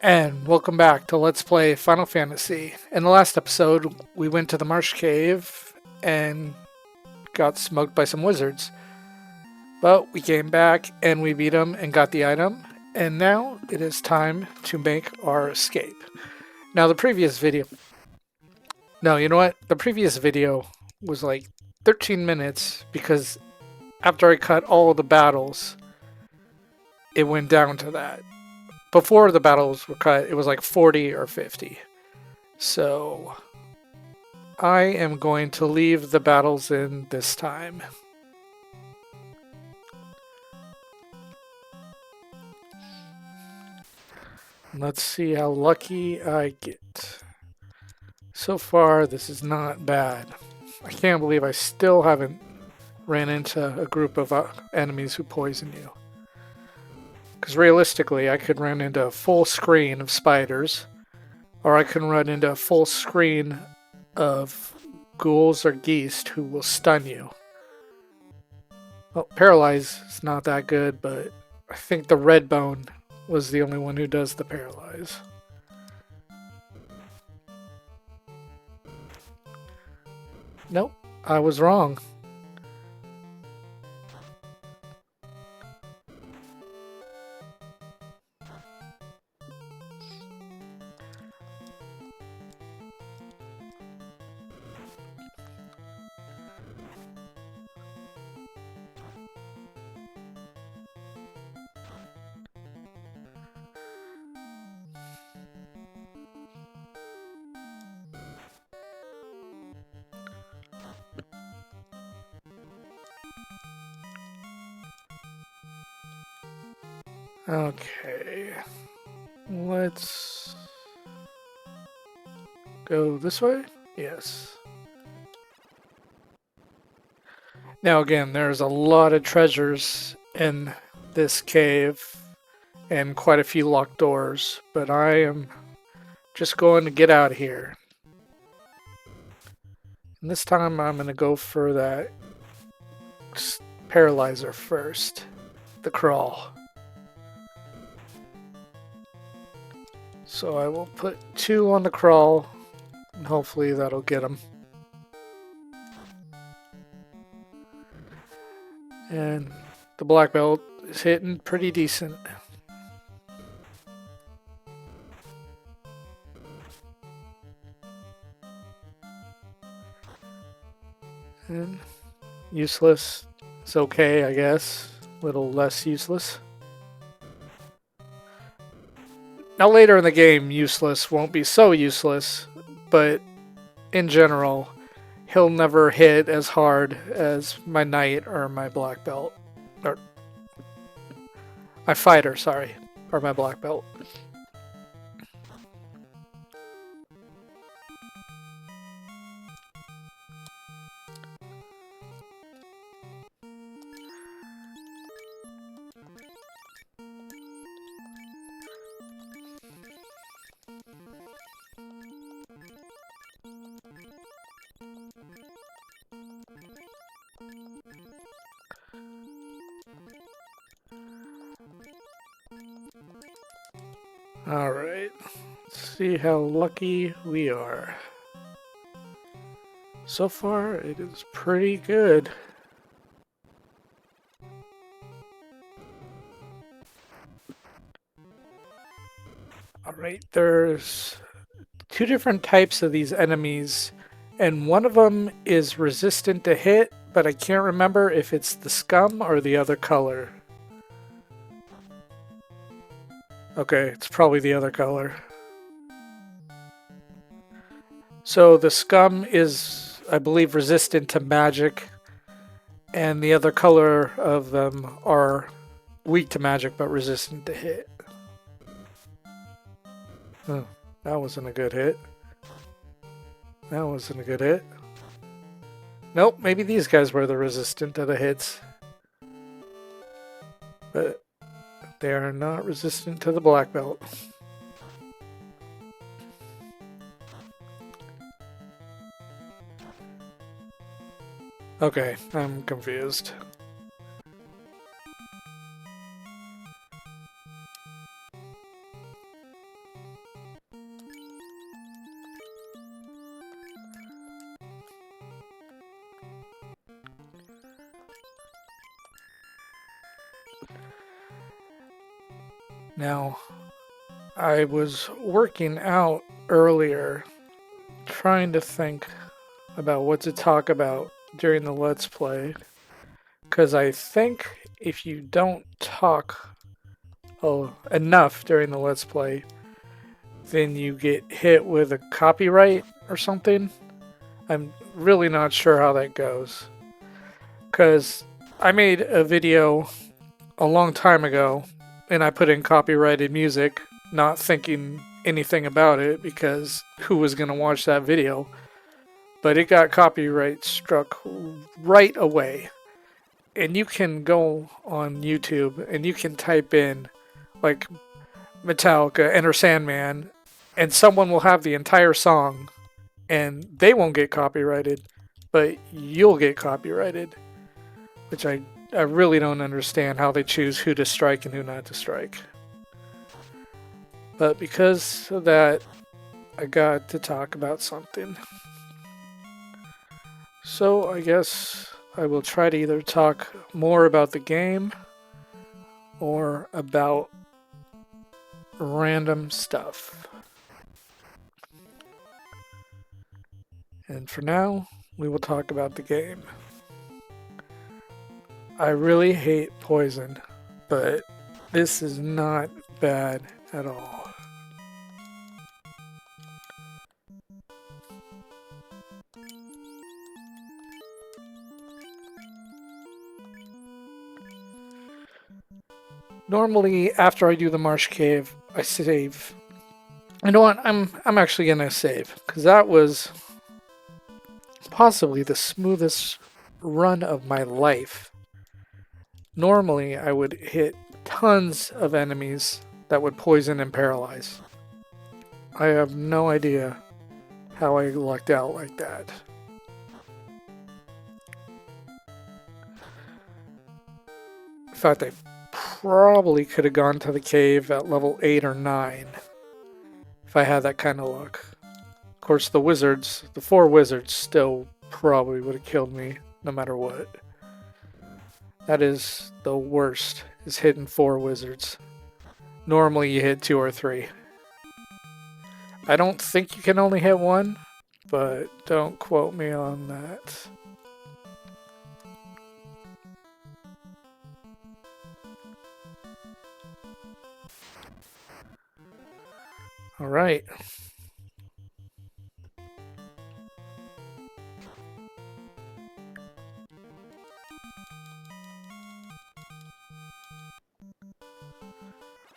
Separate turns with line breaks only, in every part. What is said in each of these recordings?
And welcome back to Let's Play Final Fantasy. In the last episode, we went to the Marsh Cave and got smoked by some wizards. But we came back and we beat them and got the item. And now it is time to make our escape. Now the previous video... No, you know what? The previous video was like 13 minutes because after I cut all of the battles, it went down to that. Before the battles were cut, it was like 40 or 50. So I am going to leave the battles in this time. Let's see how lucky I get. So far, this is not bad. I can't believe I still haven't ran into a group of enemies who poison you. Because realistically, I could run into a full screen of spiders, or I can run into a full screen of ghouls or geese who will stun you. Well, paralyze is not that good, but I think the red bone was the only one who does the paralyze. Nope, I was wrong. Okay, let's go this way? Yes. Now again, there's a lot of treasures in this cave and quite a few locked doors, but I am just going to get out of here. And this time I'm going to go for that paralyzer first, the crawl. So I will put 2 on the crawl, and hopefully that'll get him. And the black belt is hitting pretty decent. And useless. It's okay, I guess. A little less useless. Now later in the game, useless won't be so useless, but in general, he'll never hit as hard as my knight or my black belt. Or my fighter, sorry. Or my black belt. Alright, let's see how lucky we are. So far, it is pretty good. Alright, there's 2 different types of these enemies, and one of them is resistant to hit, but I can't remember if it's the scum or the other color. Okay, it's probably the other color. So the scum is, I believe, resistant to magic, and the other color of them are weak to magic but resistant to hit. Oh, that wasn't a good hit. That wasn't a good hit. Nope, maybe these guys were the resistant to the hits. But they are not resistant to the black belt. Okay, I'm confused. Now, I was working out earlier, trying to think about what to talk about during the Let's Play, because I think if you don't talk enough during the Let's Play, then you get hit with a copyright or something. I'm really not sure how that goes, because I made a video a long time ago and I put in copyrighted music, not thinking anything about it because who was going to watch that video? But it got copyright struck right away. And you can go on YouTube and you can type in like Metallica, Enter Sandman, and someone will have the entire song and they won't get copyrighted, but you'll get copyrighted, which I really don't understand how they choose who to strike and who not to strike. But because of that, I got to talk about something. So I guess I will try to either talk more about the game or about random stuff. And for now, we will talk about the game. I really hate poison, but this is not bad at all. Normally, after I do the marsh cave, I save. You know what? I'm actually gonna save because that was possibly the smoothest run of my life. Normally, I would hit tons of enemies that would poison and paralyze. I have no idea how I lucked out like that. In fact, I probably could have gone to the cave at level 8 or 9 if I had that kind of luck. Of course, the 4 wizards still probably would have killed me no matter what. That is the worst, is hitting 4 wizards. Normally you hit 2 or 3. I don't think you can only hit 1, but don't quote me on that. Alright.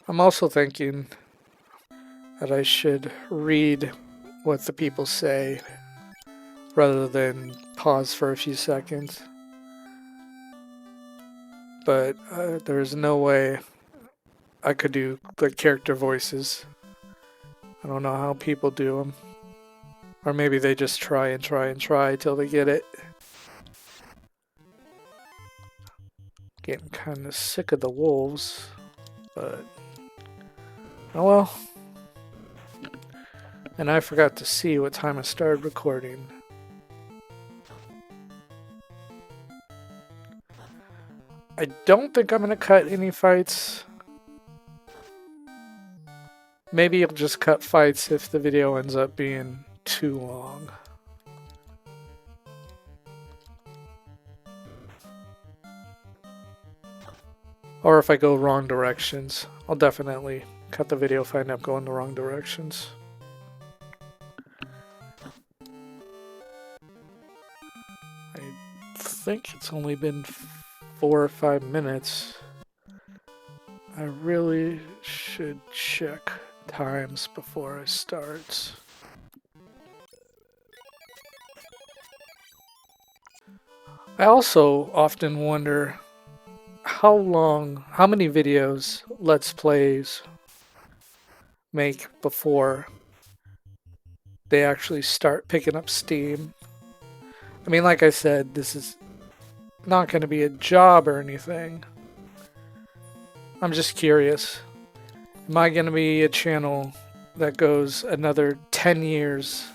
I'm also thinking that I should read what the people say rather than pause for a few seconds. But there's no way I could do the character voices. I don't know how people do them. Or maybe they just try and try and try till they get it. Getting kind of sick of the wolves, but oh well. And I forgot to see what time I started recording. I don't think I'm going to cut any fights. Maybe I'll just cut fights if the video ends up being too long. Or if I go wrong directions. I'll definitely cut the video if I end up going the wrong directions. I think it's only been 4 or 5 minutes. I really should check times before I start. I also often wonder how many videos Let's Plays make before they actually start picking up steam. I mean, like I said, this is not going to be a job or anything. I'm just curious. Am I going to be a channel that goes another 10 years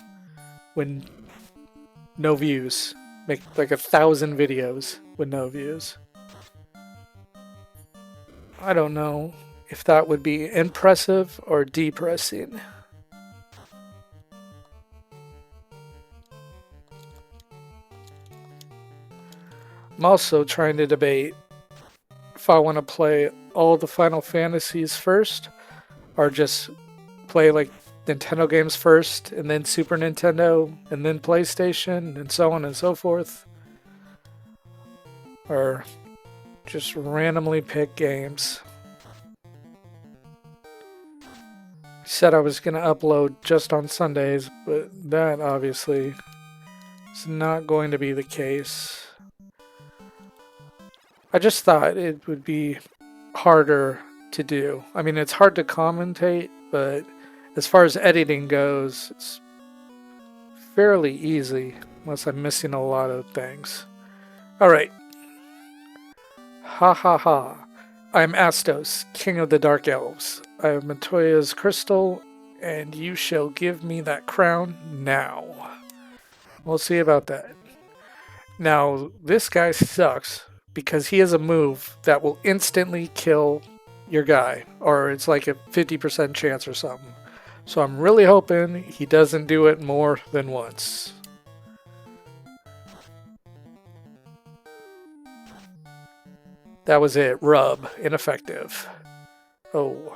with no views? Make like 1,000 videos with no views? I don't know if that would be impressive or depressing. I'm also trying to debate if I want to play all the Final Fantasies first or just play like Nintendo games first and then Super Nintendo and then PlayStation and so on and so forth. Or just randomly pick games. I said I was going to upload just on Sundays, but that obviously is not going to be the case. I just thought it would be harder to do. I mean, it's hard to commentate, but as far as editing goes, it's fairly easy, unless I'm missing a lot of things. Alright. Ha ha ha. I'm Astos, King of the Dark Elves. I have Matoya's crystal, and you shall give me that crown now. We'll see about that. Now, this guy sucks because he has a move that will instantly kill your guy, or it's like a 50% chance or something. So I'm really hoping he doesn't do it more than once. That was it. Rub. Ineffective. Oh.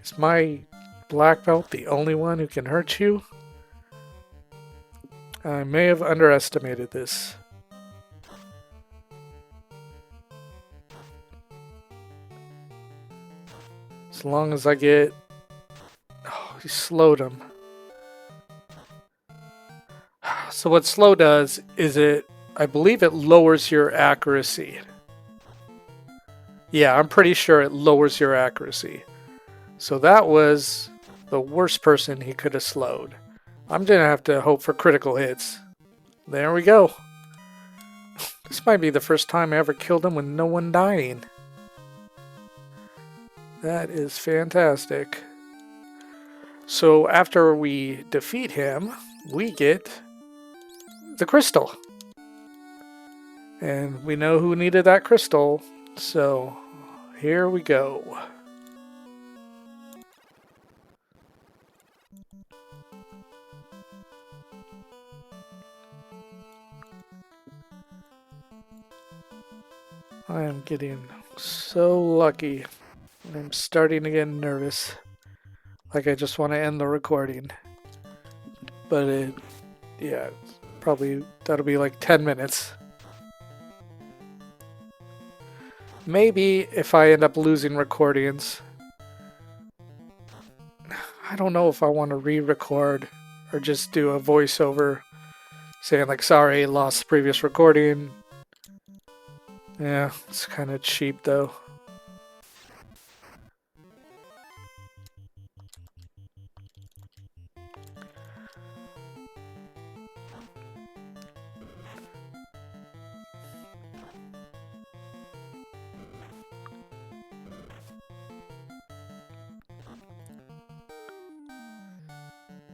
Is my black belt the only one who can hurt you? I may have underestimated this. As long as I get... Oh, he slowed him. So what slow does is I believe it lowers your accuracy. Yeah, I'm pretty sure it lowers your accuracy. So that was the worst person he could have slowed. I'm gonna have to hope for critical hits. There we go. This might be the first time I ever killed him with no one dying. That is fantastic. So after we defeat him, we get the crystal. And we know who needed that crystal, so here we go. I am getting so lucky. I'm starting to get nervous. Like I just want to end the recording. But yeah, probably that'll be like 10 minutes. Maybe if I end up losing recordings, I don't know if I want to re-record or just do a voiceover saying like, sorry, lost the previous recording. Yeah, it's kind of cheap though.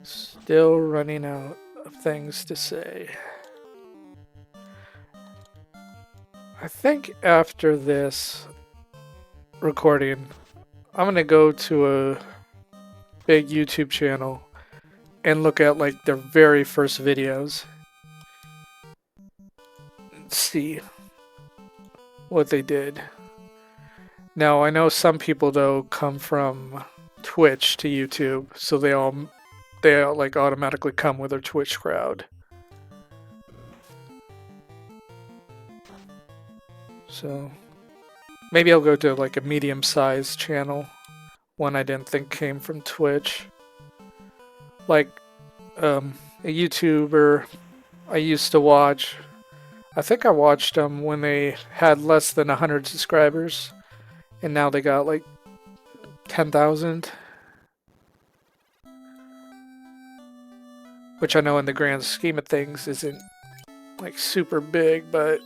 Still running out of things to say. I think after this recording, I'm gonna go to a big YouTube channel and look at like their very first videos. See what they did. Now I know some people though come from Twitch to YouTube, so they all like automatically come with their Twitch crowd. So maybe I'll go to like a medium-sized channel, one I didn't think came from Twitch. Like a YouTuber I used to watch. I think I watched them when they had less than 100 subscribers, and now they got like 10,000. Which I know in the grand scheme of things isn't like super big, but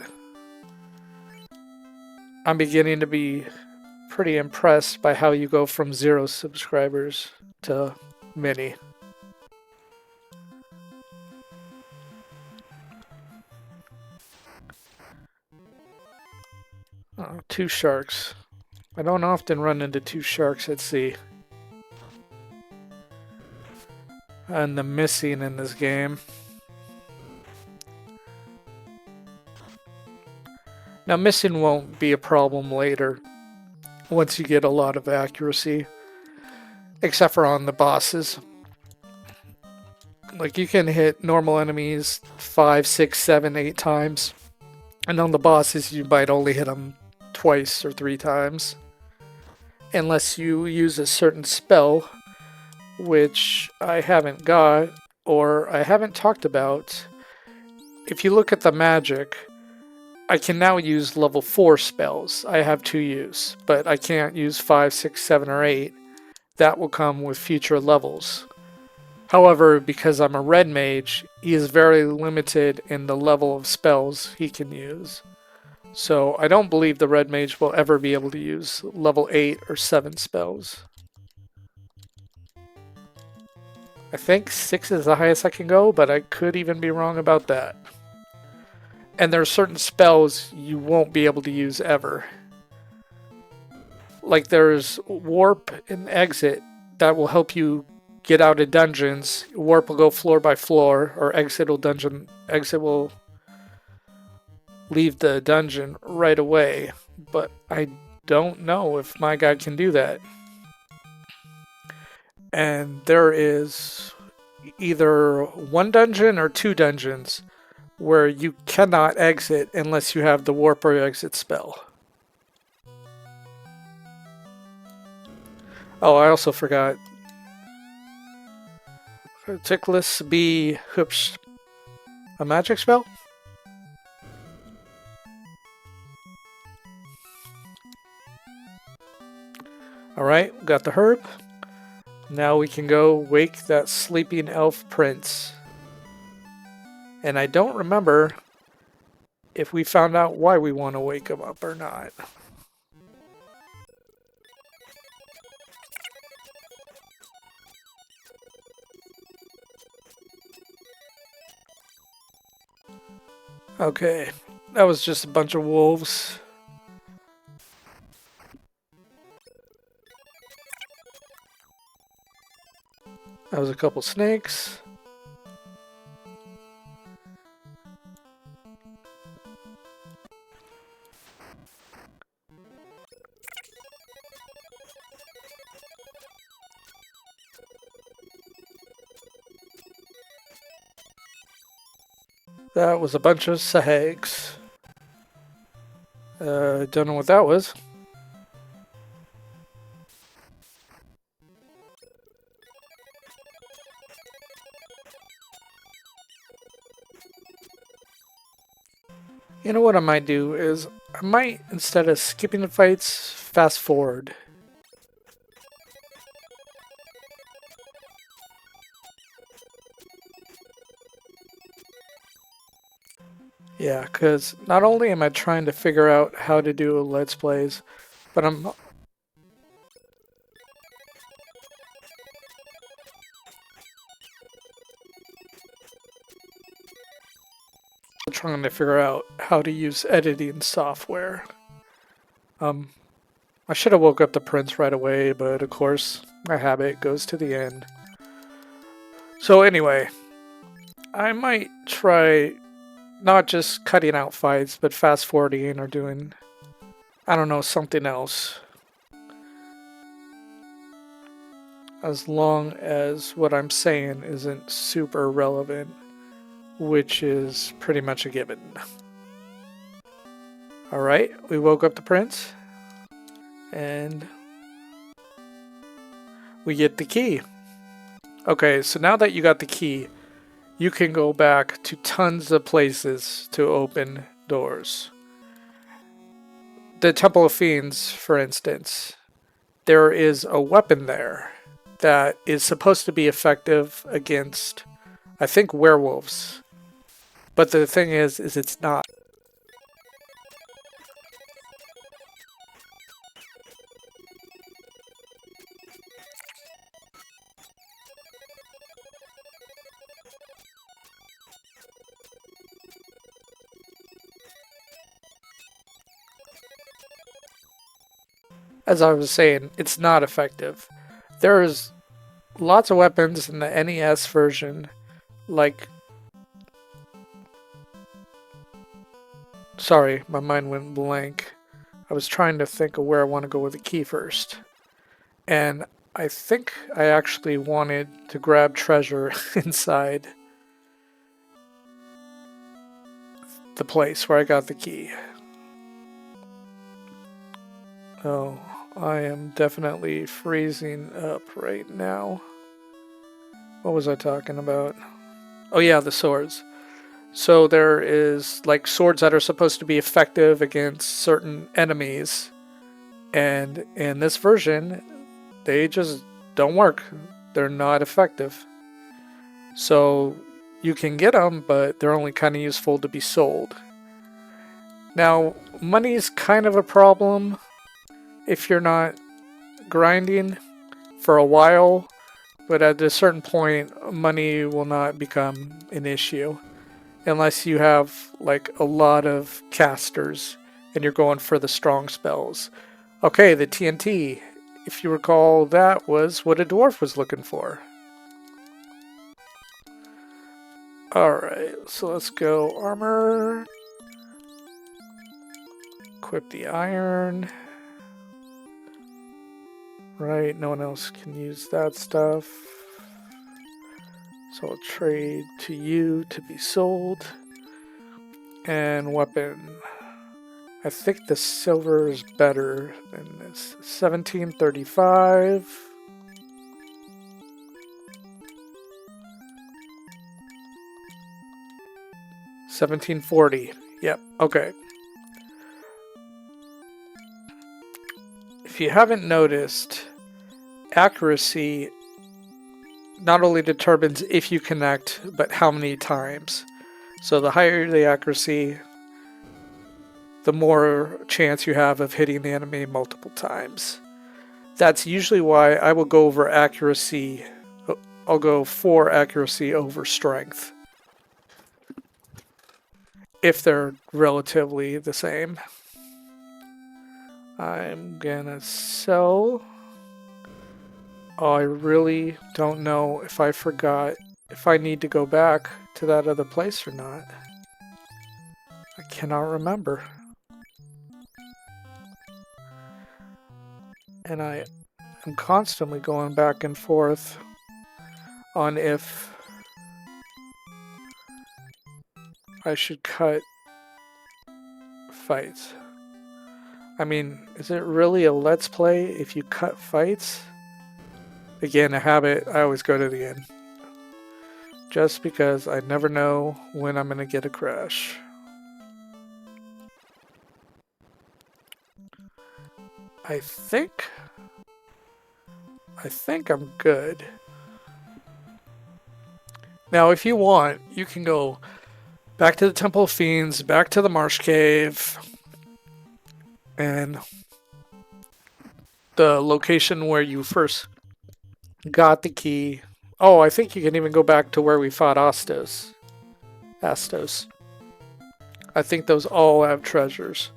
I'm beginning to be pretty impressed by how you go from 0 subscribers to many. Oh, 2 sharks. I don't often run into two sharks at sea. And the missing in this game. Now, missing won't be a problem later once you get a lot of accuracy, except for on the bosses. Like, you can hit normal enemies 5, 6, 7, 8 times, and on the bosses, you might only hit them twice or 3 times, unless you use a certain spell, which I haven't got or I haven't talked about. If you look at the magic, I can now use level 4 spells. I have 2 use, but I can't use 5, 6, 7, or 8. That will come with future levels. However, because I'm a red mage, he is very limited in the level of spells he can use. So I don't believe the red mage will ever be able to use level 8 or 7 spells. I think 6 is the highest I can go, but I could even be wrong about that. And there are certain spells you won't be able to use ever. Like there's warp and exit that will help you get out of dungeons. Warp will go floor by floor, or exit will leave the dungeon right away. But I don't know if my guy can do that. And there is either 1 dungeon or 2 dungeons where you cannot exit unless you have the warp or exit spell. Oh, I also forgot. Tickless be hoops. A magic spell? Alright, got the herb. Now we can go wake that sleeping elf prince. And I don't remember if we found out why we want to wake him up or not. Okay, that was just a bunch of wolves. That was a couple snakes. That was a bunch of sahags. Don't know what that was. You know what I might do is, I might, instead of skipping the fights, fast forward. Yeah, because not only am I trying to figure out how to do Let's Plays, but I'm trying to figure out how to use editing software. I should have woke up the prince right away, but of course, my habit goes to the end. So anyway, I might try not just cutting out fights, but fast forwarding or doing, I don't know, something else. As long as what I'm saying isn't super relevant, which is pretty much a given. Alright, we woke up the prince, and we get the key. Okay, so now that you got the key, you can go back to tons of places to open doors. The Temple of Fiends, for instance, there is a weapon there that is supposed to be effective against, I think, werewolves. But the thing is it's not. as I was saying, it's not effective. There's lots of weapons in the NES version, like... Sorry, my mind went blank. I was trying to think of where I want to go with the key first. And I think I actually wanted to grab treasure inside the place where I got the key. Oh, I am definitely freezing up right now. What was I talking about? Oh yeah, the swords. So there is like swords that are supposed to be effective against certain enemies. And in this version, they just don't work. They're not effective. So you can get them, but they're only kind of useful to be sold. Now, money's kind of a problem if you're not grinding for a while, but at a certain point, money will not become an issue unless you have like a lot of casters and you're going for the strong spells. Okay, the TNT, if you recall, that was what a dwarf was looking for. Alright, so let's go armor. Equip the iron. Right, no one else can use that stuff. So I'll trade to you to be sold. And weapon. I think the silver is better than this. 1735. $17.40. Yep, okay. If you haven't noticed, accuracy not only determines if you connect, but how many times. So the higher the accuracy, the more chance you have of hitting the enemy multiple times. That's usually why I will go over accuracy. I'll go for accuracy over strength, if they're relatively the same. I'm gonna sell. Oh, I really don't know if I forgot if I need to go back to that other place or not. I cannot remember. And I am constantly going back and forth on if I should cut fights. I mean, is it really a let's play if you cut fights? Again, a habit, I always go to the end. Just because I never know when I'm going to get a crash. I think I'm good. Now, if you want, you can go back to the Temple of Fiends, back to the Marsh Cave, and the location where you first got the key. Oh, I think you can even go back to where we fought Astos. I think those all have treasures.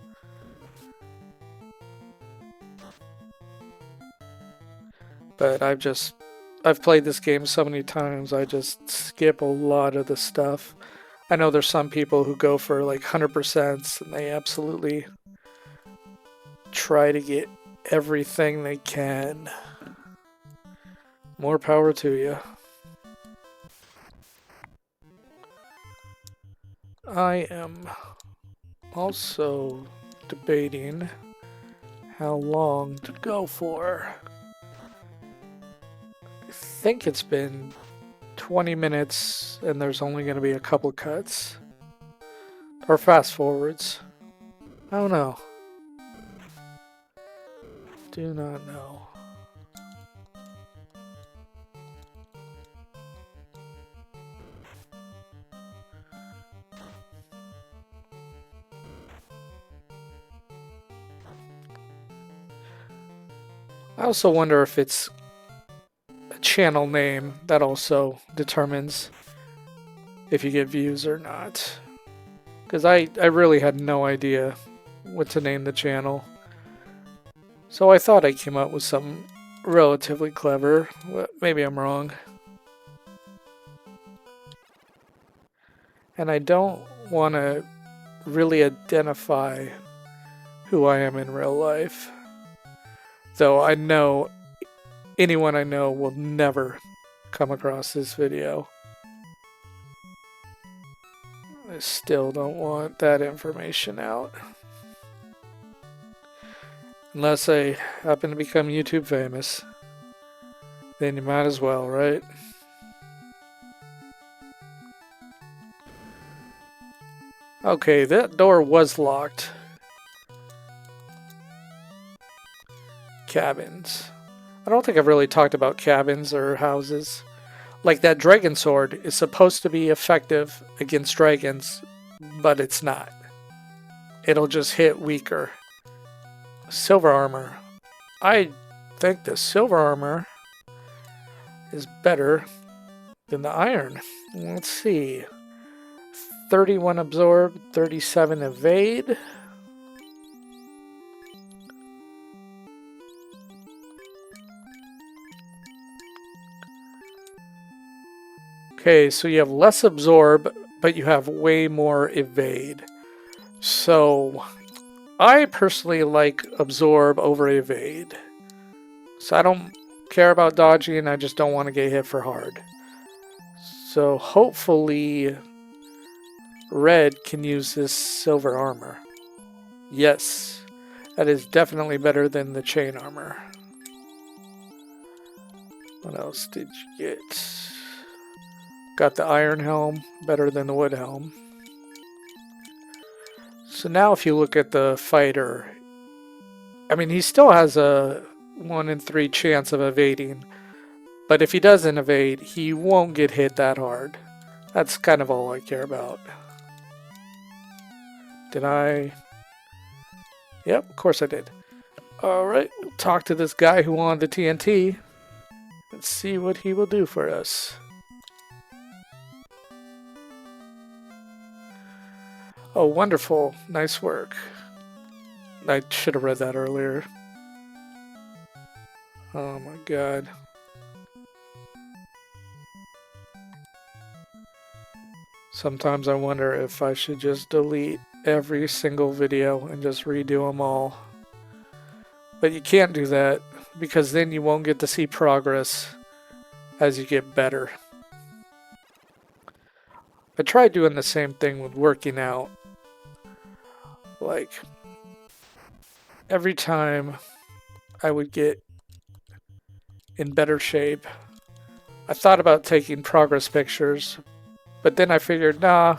But I've played this game so many times, I just skip a lot of the stuff. I know there's some people who go for like 100% and they absolutely try to get everything they can. More power to you. I am also debating how long to go for. I think it's been 20 minutes and there's only going to be a couple cuts. Or fast forwards. I don't know. Do not know. I also wonder if it's a channel name that also determines if you get views or not. Because I really had no idea what to name the channel. So I thought I came up with something relatively clever, but maybe I'm wrong. And I don't want to really identify who I am in real life. Though I know anyone I know will never come across this video. I still don't want that information out. Unless I happen to become YouTube famous. Then you might as well, right? Okay, that door was locked. Cabins. I don't think I've really talked about cabins or houses. Like that dragon sword is supposed to be effective against dragons, but it's not. It'll just hit weaker. Silver armor. I think the silver armor is better than the iron. Let's see. 31 absorb, 37 evade. Okay, so you have less absorb, but you have way more evade. So I personally like absorb over evade. So I don't care about dodging, I just don't want to get hit for hard. So hopefully red can use this silver armor. Yes, that is definitely better than the chain armor. What else did you get? Got the iron helm, better than the wood helm. So now if you look at the fighter, I mean, he still has a 1 in 3 chance of evading. But if he doesn't evade, he won't get hit that hard. That's kind of all I care about. Did I? Yep, of course I did. Alright, we'll talk to this guy who wanted the TNT. Let's see what he will do for us. Oh, wonderful. Nice work. I should have read that earlier. Oh my god. Sometimes I wonder if I should just delete every single video and just redo them all. But you can't do that because then you won't get to see progress as you get better. I tried doing the same thing with working out. Like, every time I would get in better shape, I thought about taking progress pictures, but then I figured, nah,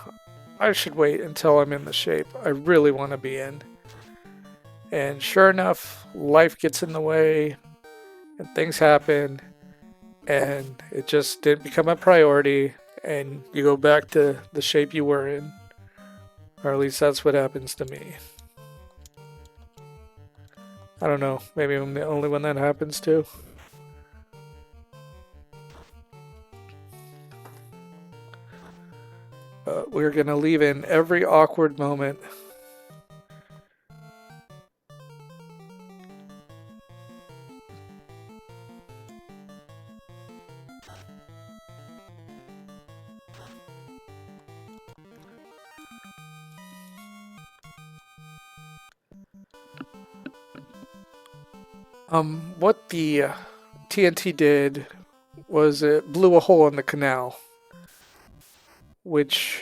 I should wait until I'm in the shape I really want to be in. And sure enough, life gets in the way, and things happen, and it just didn't become a priority, and you go back to the shape you were in. Or at least that's what happens to me. I don't know, maybe I'm the only one that happens to. We're gonna leave in every awkward moment. What the TNT did was it blew a hole in the canal, which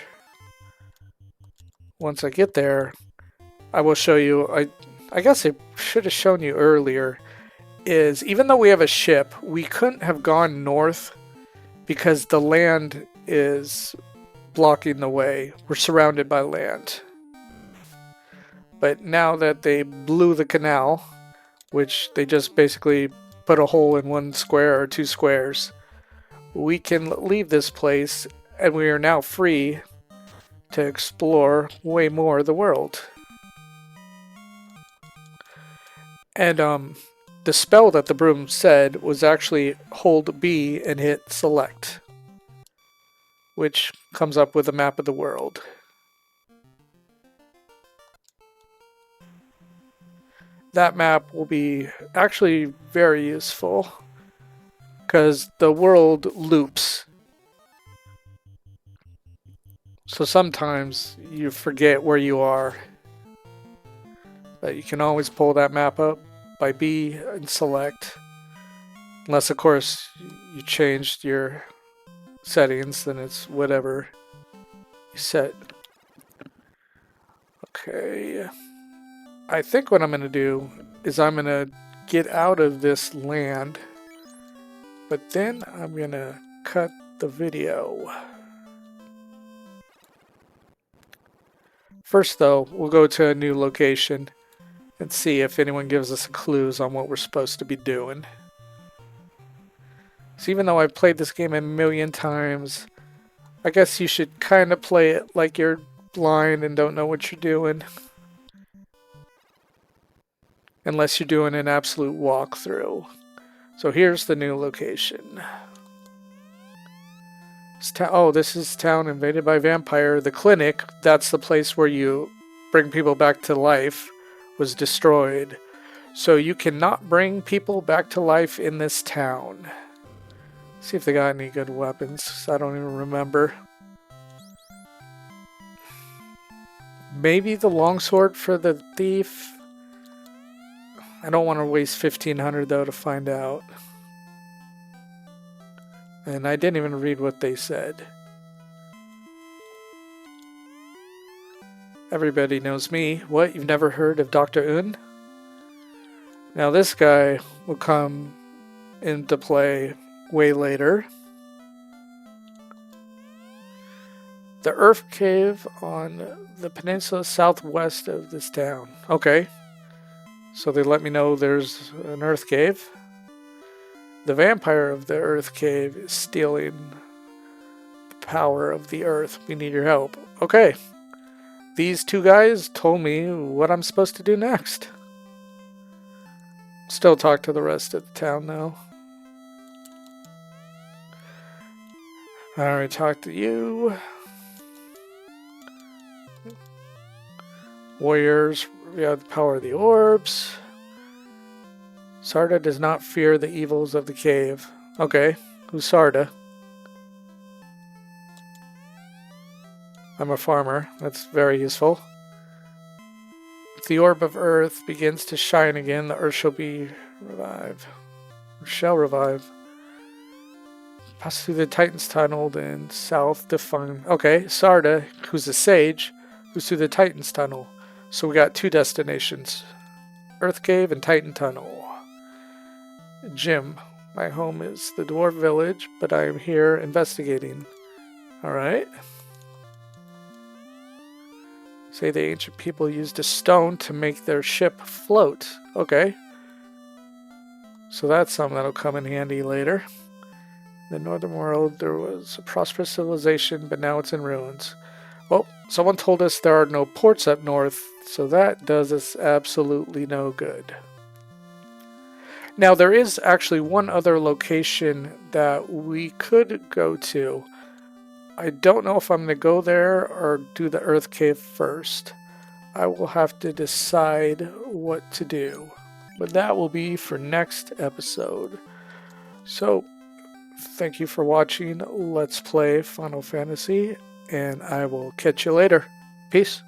once I get there, I will show you. I guess I should have shown you earlier, is even though we have a ship, we couldn't have gone north because the land is blocking the way. We're surrounded by land. But now that they blew the canal, which they just basically put a hole in one square or two squares, we can leave this place and we are now free to explore way more of the world. And the spell that the broom said was actually hold B and hit select, which comes up with a map of the world. that map will be actually very useful because the world loops. So sometimes you forget where you are. But you can always pull that map up by B and select. Unless, of course, you changed your settings, then it's whatever you set. Okay. I think what I'm going to do is I'm going to get out of this land, but then I'm going to cut the video. First, though, we'll go to a new location and see if anyone gives us clues on what we're supposed to be doing. So even though I've played this game a million times, I guess you should kind of play it like you're blind and don't know what you're doing. Unless you're doing an absolute walkthrough. So here's the new location. Oh, this is town invaded by vampire. The clinic, that's the place where you bring people back to life, was destroyed. So you cannot bring people back to life in this town. See if they got any good weapons. I don't even remember. Maybe the longsword for the thief. I don't want to waste 1,500 though to find out. And I didn't even read what they said. Everybody knows me. What? You've never heard of Dr. Un? Now this guy will come into play way later. The Earth Cave on the peninsula southwest of this town. Okay. So they let me know there's an Earth Cave. The vampire of the Earth Cave is stealing the power of the Earth. We need your help. Okay. These two guys told me what I'm supposed to do next. Still talk to the rest of the town though. I already talked to you. Warriors, we have the power of the orbs. Sarda does not fear the evils of the cave. Okay, who's Sarda? I'm a farmer. That's very useful. If the orb of earth begins to shine again, the earth shall be revived. Or shall revive. Pass through the Titan's tunnel, then south to find... Okay, Sarda, who's a sage, who's through the Titan's tunnel. So we got two destinations. Earth Cave and Titan Tunnel. Jim. My home is the dwarf village, but I am here investigating. Alright. Say the ancient people used a stone to make their ship float. Okay. So that's something that'll come in handy later. In the northern world, there was a prosperous civilization, but now it's in ruins. Well, someone told us there are no ports up north, so that does us absolutely no good. Now, there is actually one other location that we could go to. I don't know if I'm going to go there or do the Earth Cave first. I will have to decide what to do. But that will be for next episode. So, thank you for watching Let's Play Final Fantasy, and I will catch you later. Peace.